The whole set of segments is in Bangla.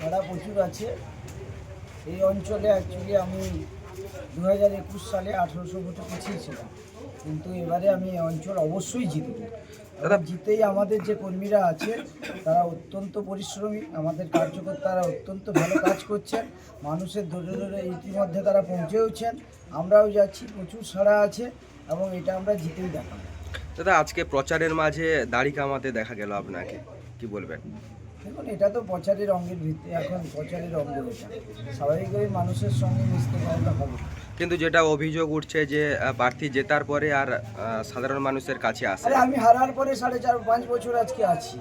ভাড়া প্রচুর আছে এই অঞ্চলে। অ্যাকচুয়ালি আমি 2021 সালে 1800 ভোটে পিছিয়েছিলাম, কিন্তু এবারে আমি এই অঞ্চল অবশ্যই জিতব। দাদা জিতেই আমাদের যে কর্মীরা আছে তারা অত্যন্ত পরিশ্রমী, আমাদের কার্যকর্তারা অত্যন্ত ভালো কাজ করছেন, মানুষের ধরে ধরে ইতিমধ্যে তারা পৌঁছেওছেন, আমরাও যাচ্ছি, প্রচুর সাড়া আছে এবং এটা আমরা জিতেই দেখাবো। দাদা আজকে প্রচারের মাঝে দাড়ি কামাতে দেখা গেল আপনাকে, কি বলবেন? দেখুন, এটা তো প্রচারের অঙ্গের ভিত্তি, এখন প্রচারের অঙ্গ এটা স্বাভাবিকভাবে মানুষের সঙ্গে মিশতে পারলে হবে। কিন্তু যেটা অভিযোগ উঠছে যে প্রার্থী জেতার পরে আর সাধারণ মানুষের কাছে আসে। আরে আমি হারার পরে 4.5-5 বছর আজকে আছি,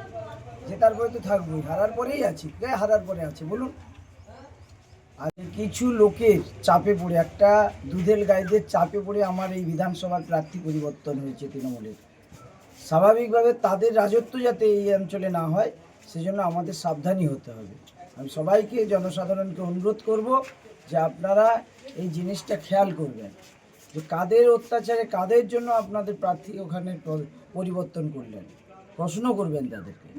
জেতার পরে তো থাকবোই, হারার পরেই আছি। কে হারার পরে আছে বলুন? আর কিছু লোকের চাপে পড়ে, একটা দুধেল গাইদের চাপে পড়ে আমার এই বিধানসভার প্রার্থী পরিবর্তন হয়েছে তৃণমূলের। স্বাভাবিকভাবে তাদের রাজত্ব যাতে এই অঞ্চলে না হয় সেজন্য আমাদের সাবধানী হতে হবে। আমি সবাইকে, জনসাধারণকে অনুরোধ করব যে আপনারা এই জিনিসটা খেয়াল করবেন যে কাদের অত্যাচারে, কাদের জন্য আপনাদের প্রার্থী ওখানে পরিবর্তন করলেন, প্রশ্ন করবেন তাদেরকে।